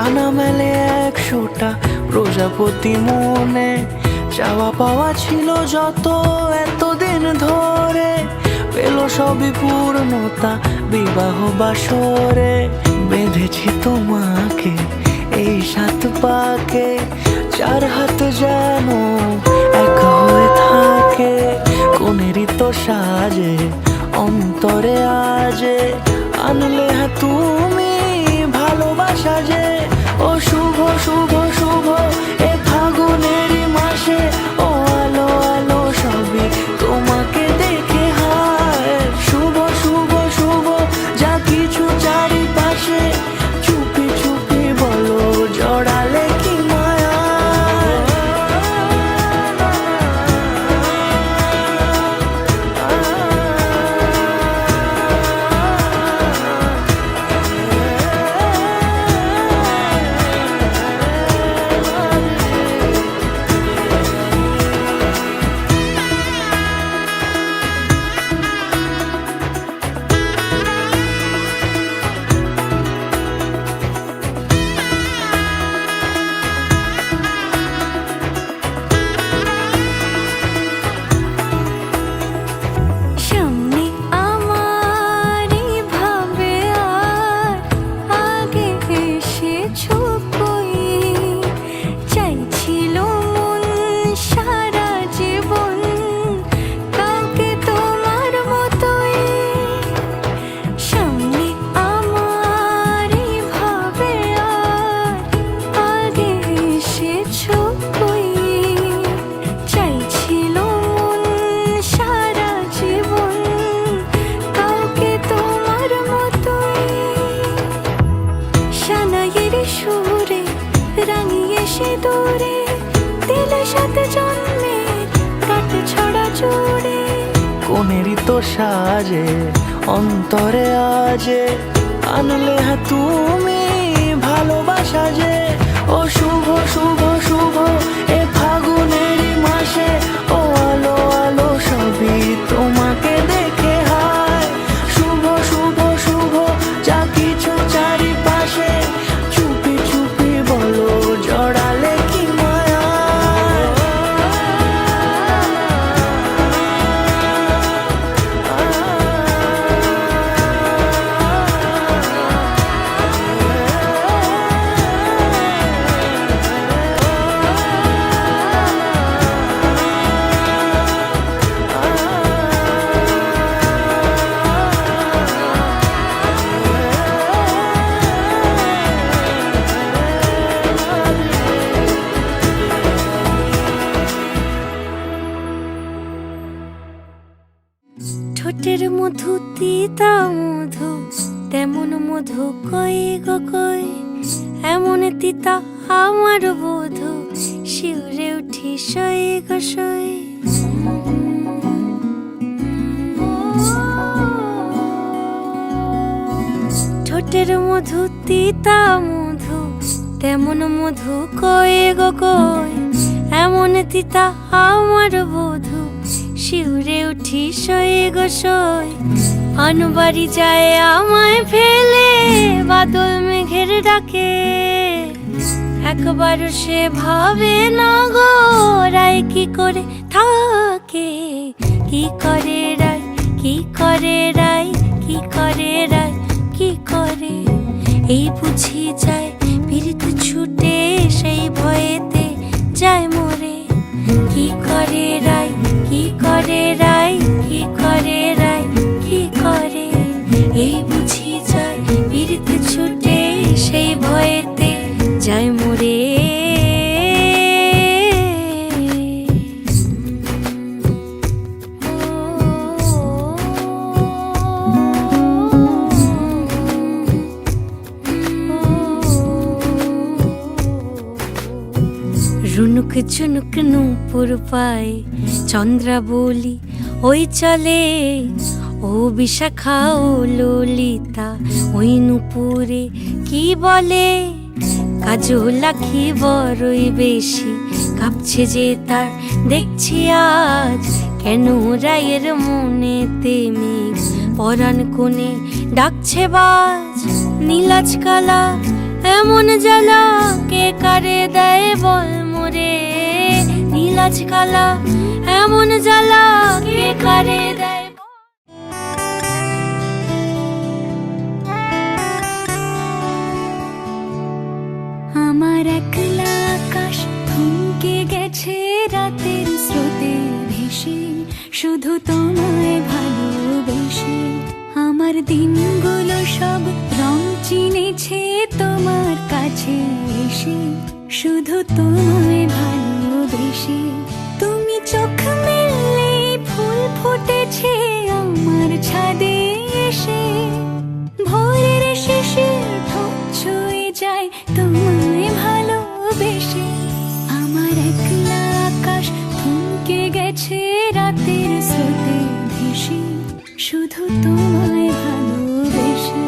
ডানা মেলে 100টা প্রজাপতি মনে, চাওয়া পাওয়া ছিল যত এতদিন ধরে, পেল সবই পূর্ণতা বিবাহ বাসরে। বেঁধেছি তোমাকে এই 7 পাকে, 4 হাত যেন এক হয়ে থাকে। কোনেরই তো সাজে অন্তরে আজে, আনলে হ্যাঁ তুমি ভালোবাসা যে। ও শুভ শুভ শুভ এ ফাগুনেরই মাসে, ও আলো আলো সবই তোমাকে দেখে হায়। শুভ শুভ শুভ যা কিছু চারিপাশে, চুপি চুপি বলো জড়ালে কি মায়া। কোনেরই তো সাজে অন্তরে আজে, আনলে হ্যাঁ তুমি ভালোবাসা যে। ও শুভ শুভ শুভ এ ফাগুনেরই মাসে, ও আলো আলো সবই তোমাকে দেখে হায়। শুভ শুভ শুভ যা কিছু চারিপাশে, চুপি চুপি বলো জড়ালে কি মায়া। ঠোঁটের মধু তিতা মধু, তেমন মধু কই গো কই। এমন তিতা আমার বধু, শিউরে উঠি সই গো সই। ঠোঁটের মধু তিতা মধু, তেমন মধু কই গো কই। এমন তিতা আমার বধু, শিউরে উঠি সই গো সই। আনবাড়ি যায় আমায় ফেলে, বাদল মেঘের ডাকে। একবার সে ভাবে না গো রায় কি করে থাকে। কি করে রায়, কি করে রায়, কি করে রায়, কি করে। এই বুঝি যায় পীড়িত ছুটে, সেই ভয়েতে যায় মরে। কি করে রায়, কি করে রায়, কি করে রায়, কি করে। এই বুঝি যায় পীড়িত ছুটে, সেই ভয়েতে যায় মরে। রুনুক ঝুনুক নূপুর পায়, চন্দ্রাবলী ওই চলে। ও বিশাখা ও ললিতা ওই নূপুরে কি বলে। কাজল আঁখি বড়ই বেশি, কাঁপছে যে তার দেখছি আজ। কেন রায়ের মনেতে মেঘ, পরাণ কোণে ডাকছে বাজ। নীলাজ কালা এমন জ্বালা কে কারে দেয় বল মোরে নীলাজ কালা, এমন জ্বালা কে কারে দেয় বল। আমার একলা আকাশ থমকে গেছে রাতের স্রোতে ভেসে, শুধু তোমায় ভালোবেসে। আমার দিনগুলো সব রং চিনেছে তোমার কাছে এসে, শুধু তোমায় ভালোবেসে। তুমি চোখ মেললে ফুল ফুটেছে আমার ছাদে এসে, ভোরের শিশির ঠোঁট ছুঁয়ে যায় তোমায় ভালোবেসে। আমার একলা আকাশ থমকে গেছে রাতের স্রোতে ভেসে, শুধু তোমায় ভালোবেসে।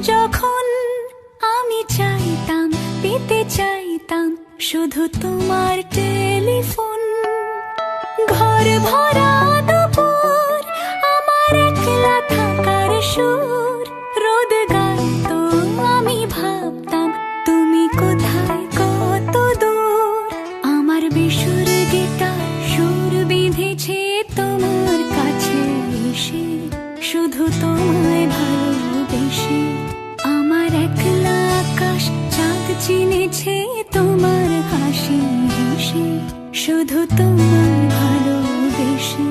যখন আমি চাইতাম পেতে চাইতাম শুধু তোমার টেলিফোন, ঘর ভরা দুপুর আমার একলা থাকার সুর, রোদ গাইতো আমি ভাবতাম তুমি কোথায় কত দূর। আমার বেসুর গিটার সুর বিঁধেছে তোমার কাছে এসে, শুধু তোমায় ভালোবেসে। আমার একলা আকাশ চাঁদ চিনেছে তোমার হাসি হেসে, শুধু তোমায় ভালোবেসে।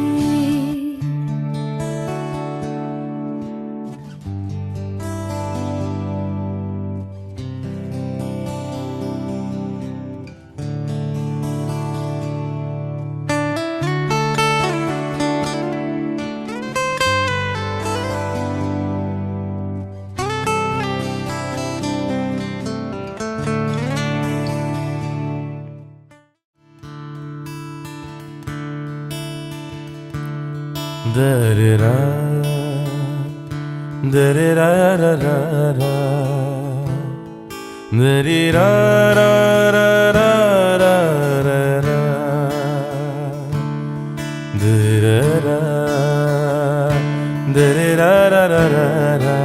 Da-da-da, da-da-da-da-da-da, da-da-da-da-da-da-da, da-da-da, da-da-da-da-da-da,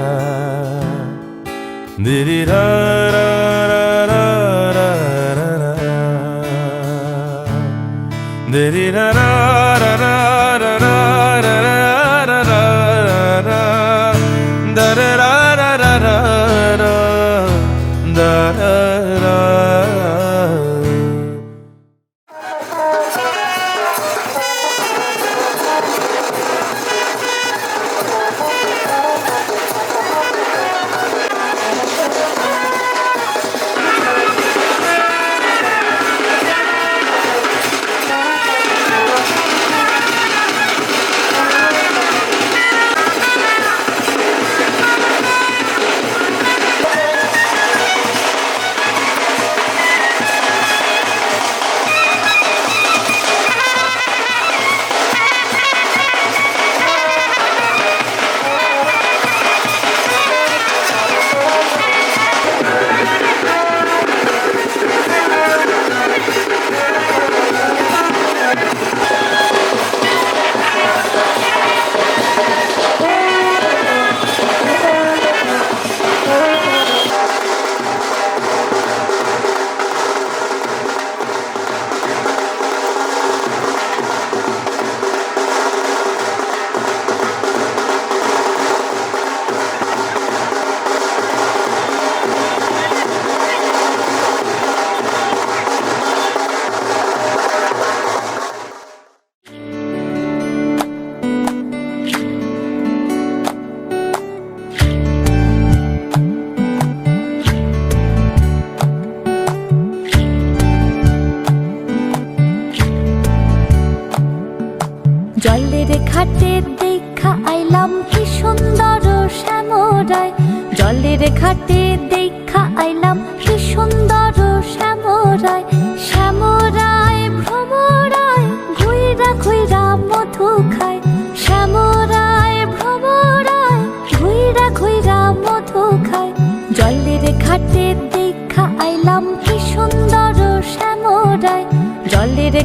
জলের ঘাটে দেখা আইলাম কি সুন্দর শ্যামরায়, জলের ঘাটে দেখা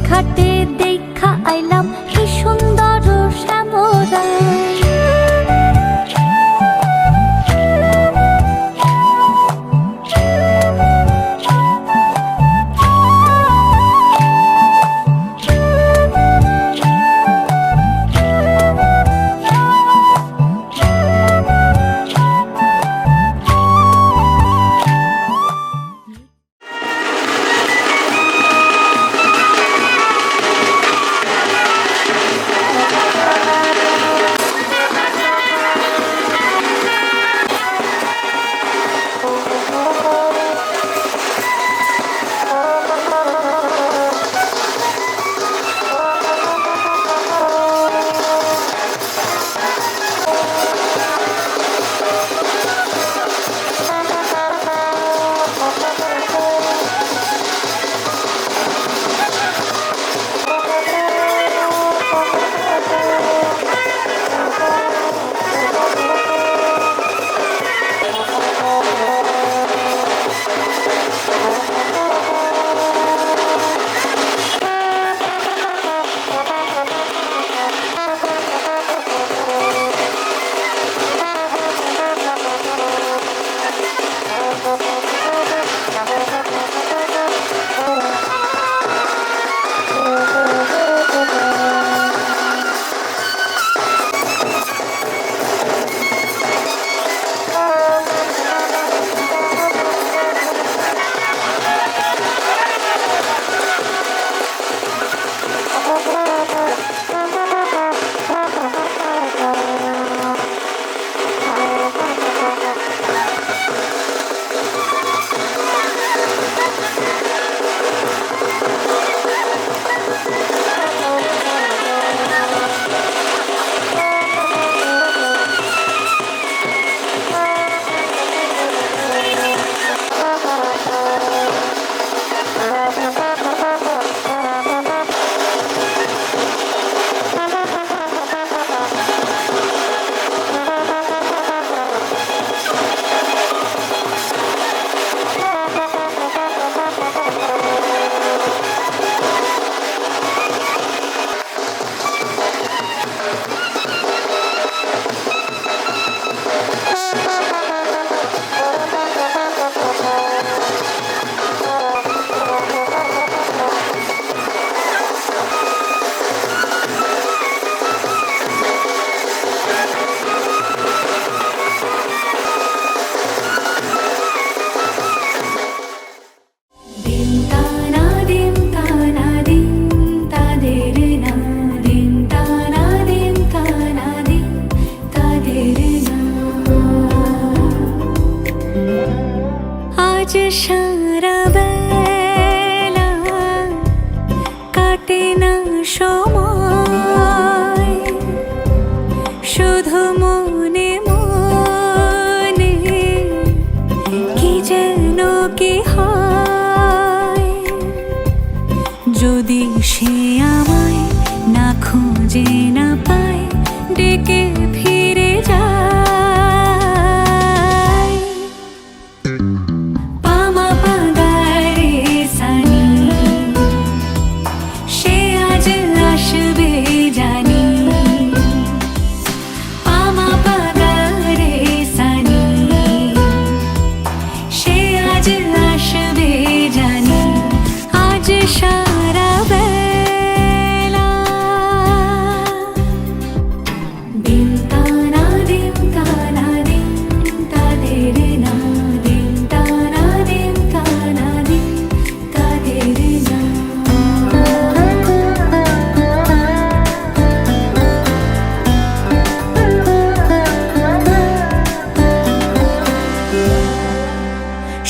ঘাটে দেখা আইলাম কি সুন্দর শ্যামরা। আজ সারা বেলা কাটে না সময়, শুধু মনে মনে কি যেন কি হয়। যদি সে আমায় না খুঁজে না পায়, ডেকে ফিরে যায়।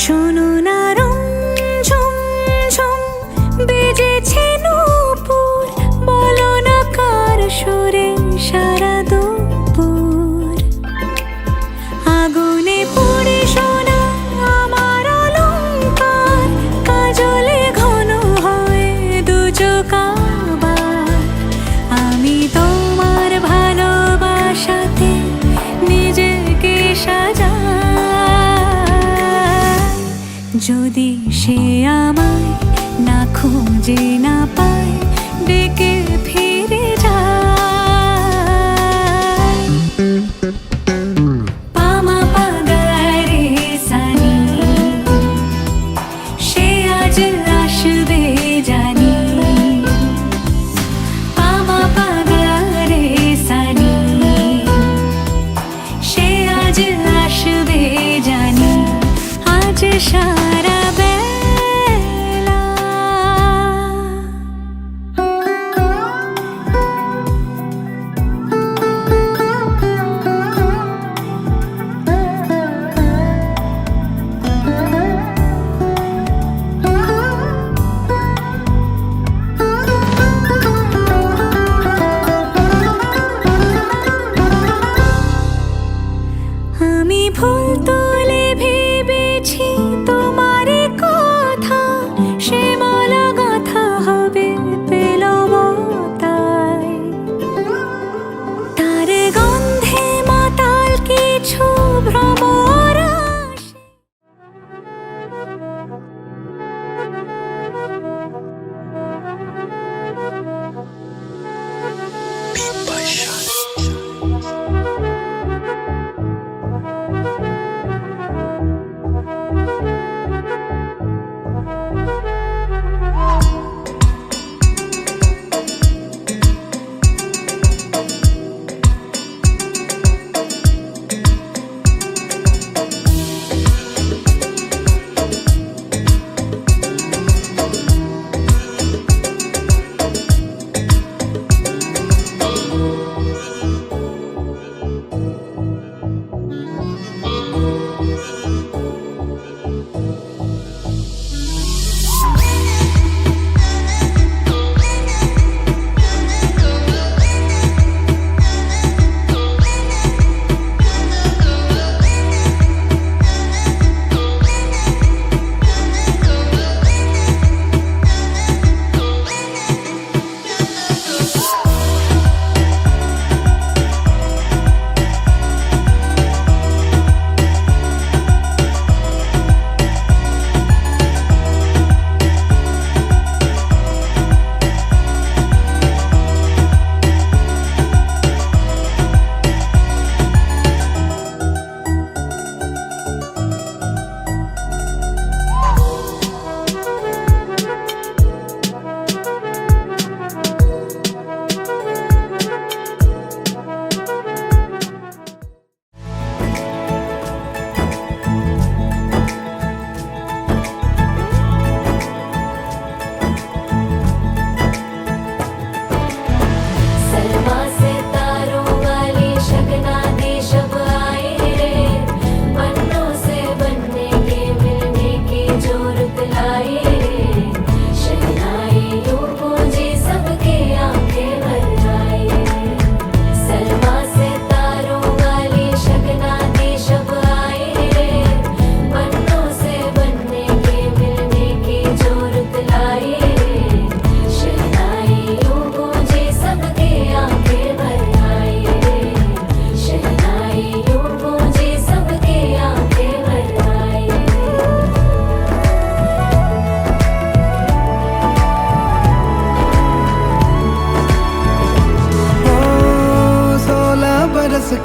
শোনো না রঞ্ঝম ঝম বেজেছে নূপুর, বলো না কার সুরে সারা দুপুর। আগুনে পুড়ে সোনা আমার অলংকার, কাজলে ঘন হয় দু চোখ আবার। আমি তোমার ভালোবাসাতে নিজেকে সাজাই। যদি সে আমায় না খুঁজে না পায়, ডেকে ফিরে যায়। পামা পাগারে সানি, সে আজ আসবে জানি। পামা পাগারে সানি, সে আজ আসবে জানি। আজ সারা বেলা আমি ফুল তুলে ভেবেছি তোমার কথা, সে মালা গাঁথা হবে পেলবতায়। তার গন্ধে মাতাল কিছু ভ্রমর আসে।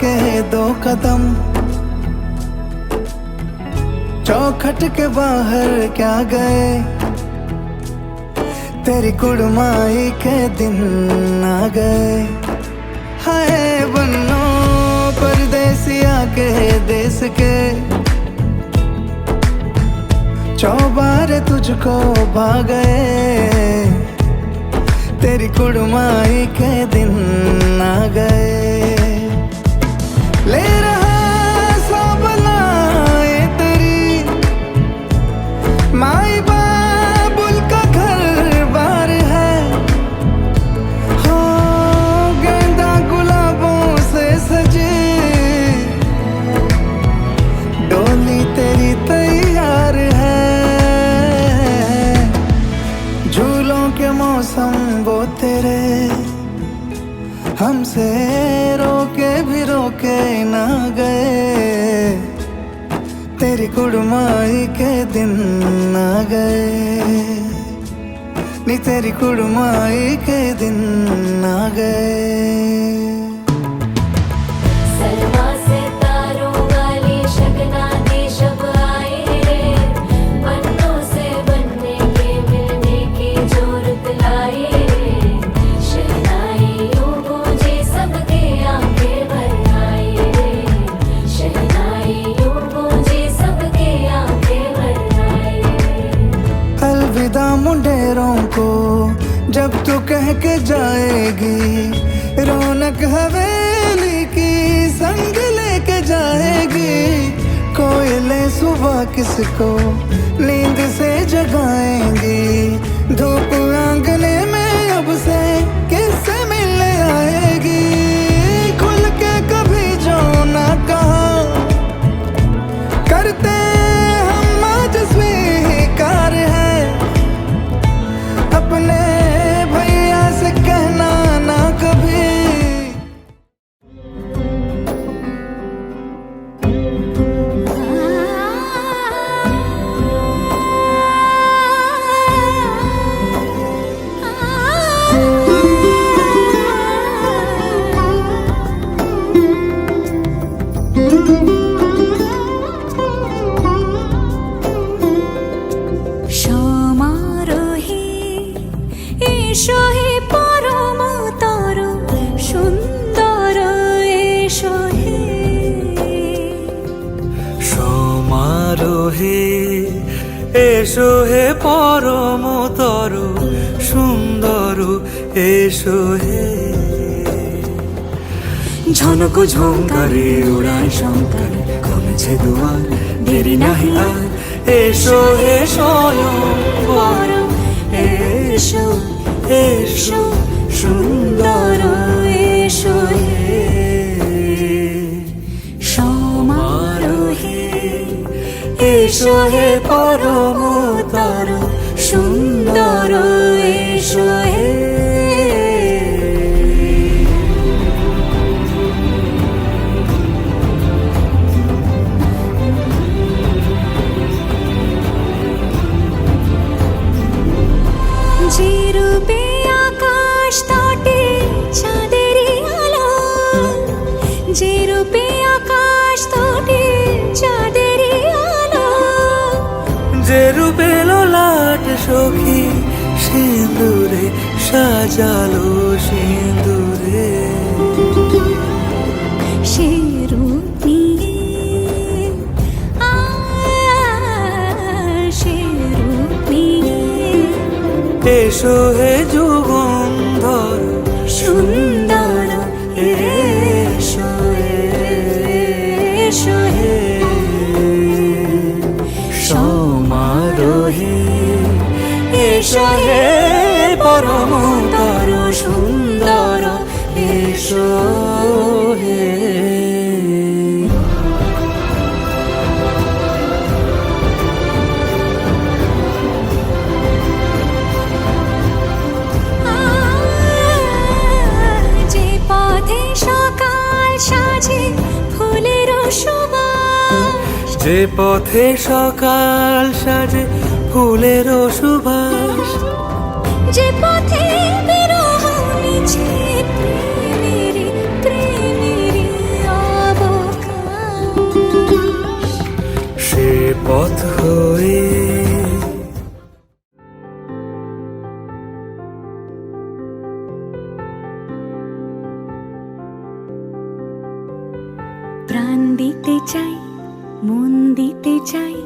के 2 कदम चौखट के बाहर क्या गए, तेरी कुड़माई के दिन आ गए। हाय बन्नो परदेसिया के देश के, चौबारे तुझको भा गए, तेरी कुड़माई के दिन आ गए। ले रहा सब लाए तेरी माई बाबुल का घर बार है, हो गेंदा गुलाबों से सजी डोली तेरी तैयार है। झूलों के मौसम वो तेरे हमसे रोके भी रोके ना गए, तेरी कुड़माई के दिन आ गए। नी तेरी कुड़माई के दिन आ गए। सलमा से तारों वाली शगना दी शब आए रे, पन्नों से बनने के मिलने की जोरत लाए रे, शहनाइयों गूंजे सबके आंखें भर आए रे, शहनाइयों गूंजे सबके आंखें भर आए रे। अलविदा मुंडेरों को जब तू कह के जाएगी, रौनक हवेली की संग लेके जाएगी। कोयले सुबह किसको नींद से जगाएंगी, धूप आंगने में अब से किससे मिलने आएगी। खुल के कभी जो ना कहा करते हम आज स्वीकार है, अपने भैया से कहना ना कभी। সমারোহে এসো হে পরমতর সুন্দর এসো হে। সমারোহে এসো হে পরমতর সুন্দর এসো হে। ঝনক ঝঙ্কারে উড়ায় শঙ্কার, কমেছে দুয়ার দেরি নাহি আর। এসো হে স্বয়ং বর এসো এসো সুন্দর এসো হে। সমারোহে এসো হে পরমতর সুন্দর এসো হে। যে রূপে আকাশ তটে চাঁদেরই আলো, যে রূপে আকাশ তটে চাঁদেরই আলো, যে রূপে ললাট সখী সিঁদুরে সাজালো সিঁদুরে। সে রূপ নিয়ে সে রূপ নিয়ে এসো হে যুগন্ধর সুন্দর এসো এসো হে। সমারোহে এসো হে পরমতর সুন্দর এসো হে। যে পথে সকাল সাজে ফুলের সুবাস, যে পথে সকাল সাজে ফুলের সুবাস, যে পথে বিরহ মিছে প্রেমেরই প্রেমেরই অবকাশ, সে পথ হয়ে প্রাণ দিতে চাই মন দিতে চাই,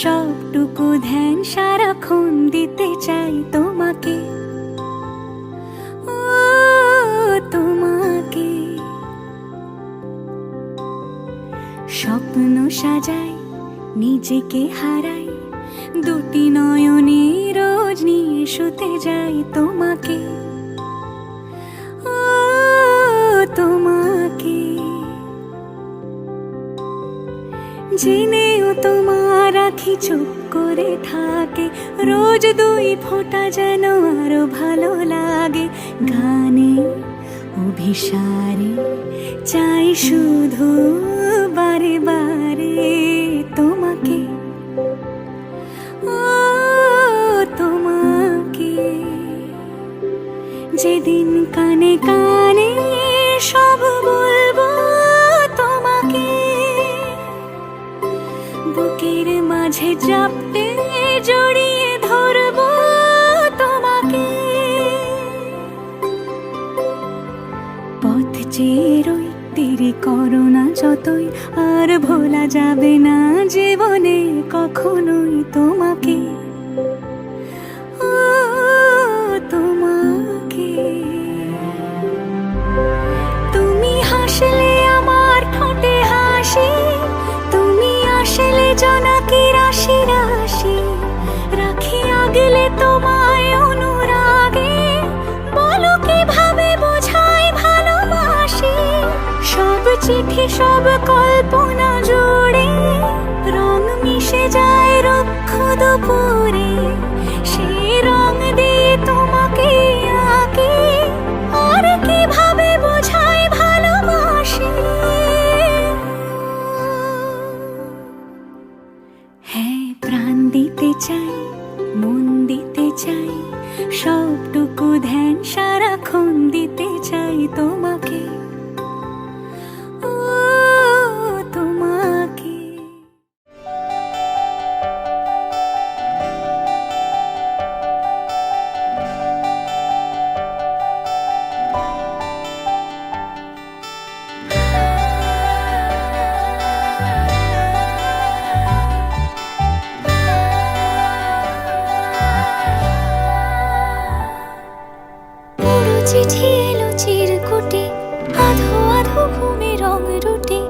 সবটুকু ধ্যান সারাক্ষণ দিতে চাই তোমাকে, ও তোমাকে। স্বপ্ন সাজাই নিজেকে হারাই, দুটি নয়নে রোজ নিয়ে শুতে যাই তোমাকে, ও তোমাকে। জেনেও তোমার আখি চুপ করে থাকে, রোজ দুই ফোঁটা যেন আরো ভালো লাগে। গানে অভিসারে চাই শুধু বারে বারে তোমাকে, ও তোমাকে। যেদিন কানে কানে সব বলবো তোমাকে, বুকের মাঝে চাপতে জড়িয়ে ধরবো তোমাকে। পথ চেরোই দেরি করো না যতই, আর ভোলা যাবে না জীবনে কখনোই তোমাকে, ও তোমাকে। তুমি হাসলে আমার ঠোঁটে হাসি, তুমি আসলে জোনাকি রাশি রাশি, রাখি আগলে তোমায় অনুরাগে, বলো কিভাবে বোঝাই ভালোবাসি। সব চিঠি সব কল্পনা জুড়ে রং মিশে যায় রুক্ষ দুপুরে, সেই রং দিয়ে তোমাকে আঁকি, আর কিভাবে বোঝাই ভালোবাসি। হ্যাঁ, প্রাণ দিতে চাই, মন দিতে চাই, সবটুকু ধ্যান সারাক্ষণ দিতে চাই তোমাকে, ও তোমাকে। পুরো চিঠি এলো চিরকুটে, আধো আধো ঘুমে রং রুটে,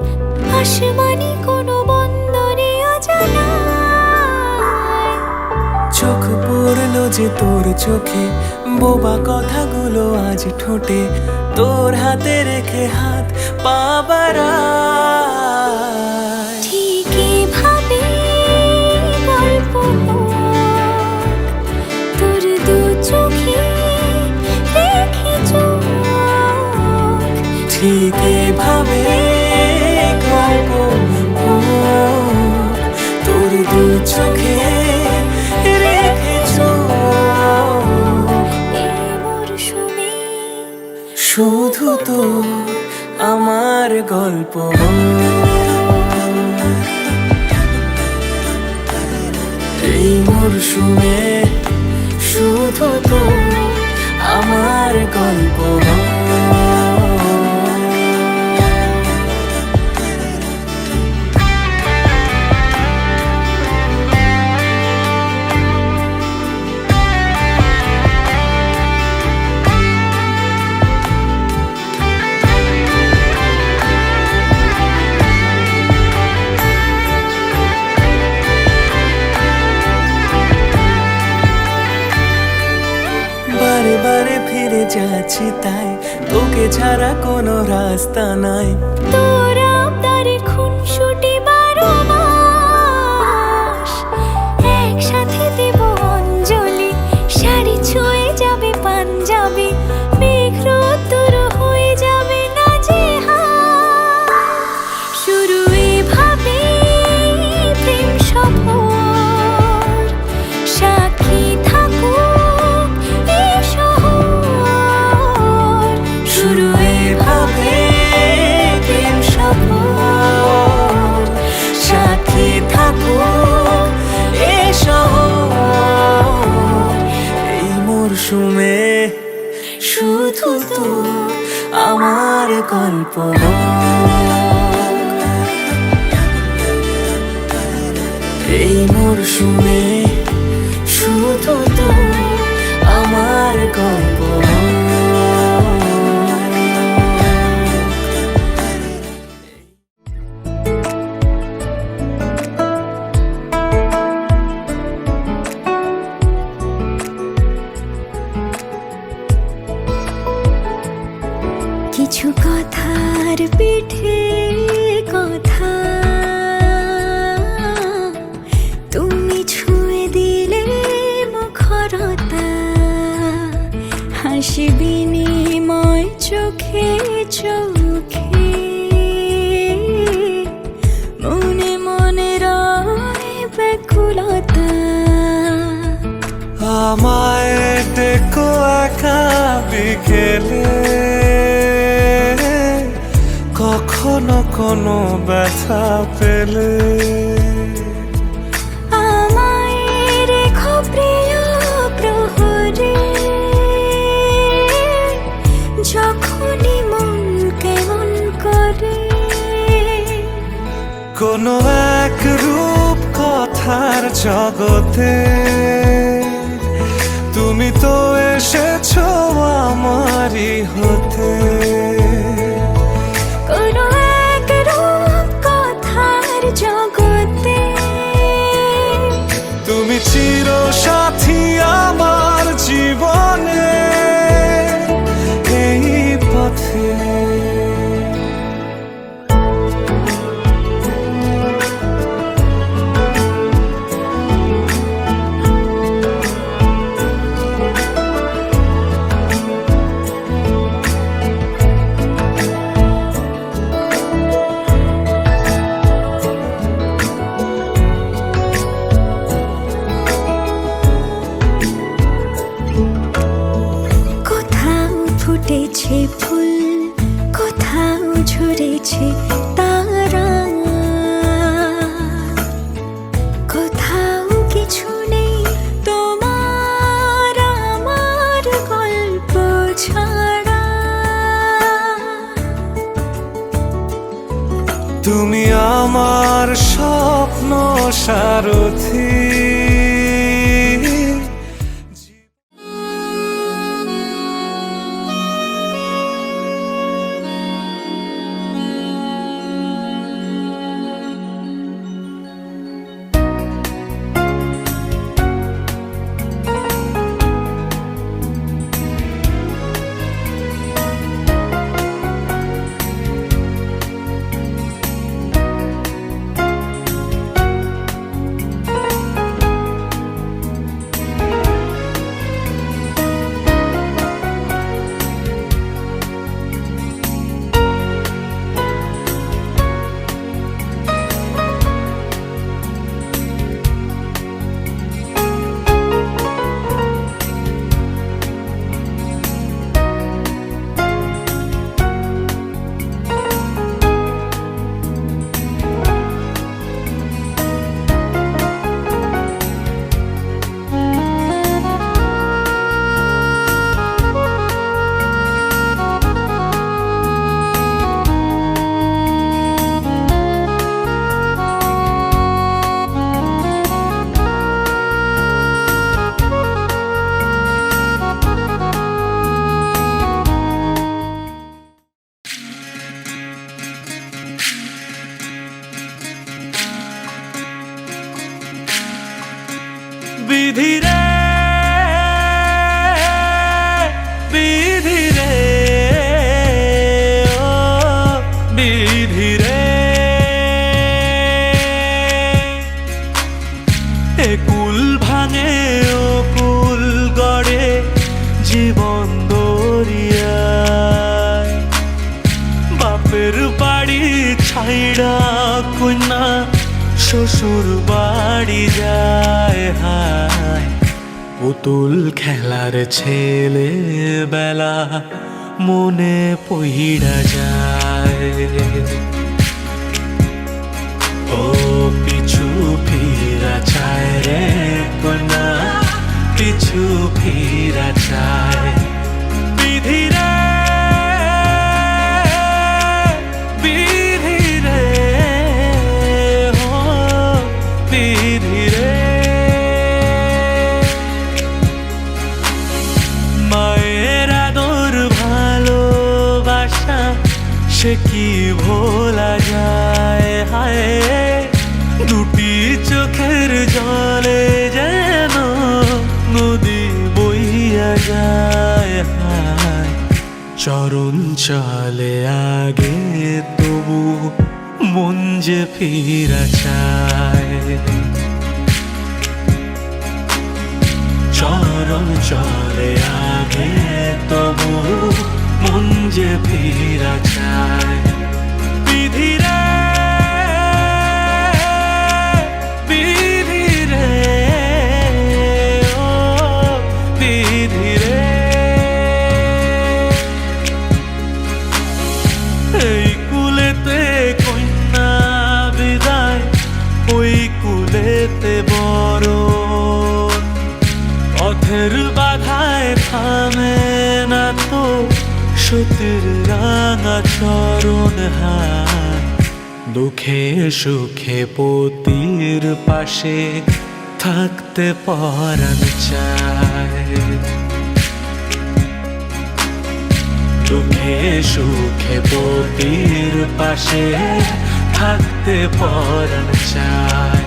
আসমানি কোনো বন্দরে অজানায়। চোখ পড়লো যে তোর চোখে, বোবা কথাগুলো আজ ঠোঁটে, তোর হাতে রেখে হাত পা বাড়ায়। ঠিক এভাবে গল্প হোক, তোর দু চোখে রেখে চোখ। ঠিক এভাবে গল্প হোক, তোর দু চোখে রেখে চোখ। এই মরশুমে শুধু তো আমার গল্প এই মরশুমে, শুধু তো আমার গল্প। বারে বারে ফিরে যাচ্ছি তাই, তোকে ছাড়া কোনো রাস্তা নাই। তোর আবদারে খুনসুটি 12 মাস, একসাথে দেব অঞ্জলি, শাড়ি ছুঁয়ে যাবে পাঞ্জাবি, মেঘ রোদ্দুর হয়ে যাবে না যে হাত। শুরু এভাবে প্রেম সফর, সাক্ষী থাকুক এই শহর। শুরু এভাবে প্রেম সফর, সাথী থাকুক এ শহর। এই মরশুমে শুধু তো আমার গল্প। এই মরশুমে শুধু তো আমার গল্প। কিছু কথার পিঠে কথা, তুমি ছুঁয়ে দিলে মুখরতা, হাসি বিনিময় চোখে চোখে, মনে মনে রয় ব্যাকুলতা। আমায় দেখো একা বিকেলে কখনো কোনো ব্যথা পেলে আমায় রেখো প্রিয় প্রহরে, যখনই মন কেমন করে। কোনো এক রূপ কথার জগতে তুমি তো এসেছো আমারই হতে। কোনো এক রূপ কথার জগতে তুমি চির সাথী আমার জীবনে এই পথে। কোথাও ফুটেছে ফুল, কোথাও ঝরেছে তারা, কোথাও কিছু নেই তোমার আমার গল্প ছাড়া। তুমি আমার স্বপ্ন সারথি। বিধিরে বিধিরে ও বিধিরে, এ কুল ভাঙে ও কুল গড়ে জীবন দরিয়ায়। বাপের বাড়ি ছাইড়া কন্যা শ্বশুর বাড়ি যায় হায়। পুতুল খেলার ছেলে বেলা মনে পইড়া যায়। ও পিছু ফিরা চায় রে কন্যা, পিছু ফিরা চায়। বিধিরে বিধিরে বিধিরে, মায়ের আদর ভালোবাসা সে কি ভোলা যায় হায়। দুটি চোখের জলে যেন নদী বইয়া যায় হায়। চরণ চলে আগে তবু মন যে ফিরা চায়। চরণ চলে আগে তবু মন যে ফিরা চায়। বিধিরে বিধিরে ও বিধিরে, বড় পথের বাধায় থামে না তো সতীর রাঙা চরণ হাত দুঃখে সুখে পতির পাশে থাকতে পরাণ চায় দুঃখে সুখে পতির পাশে থাকতে পরাণ চায়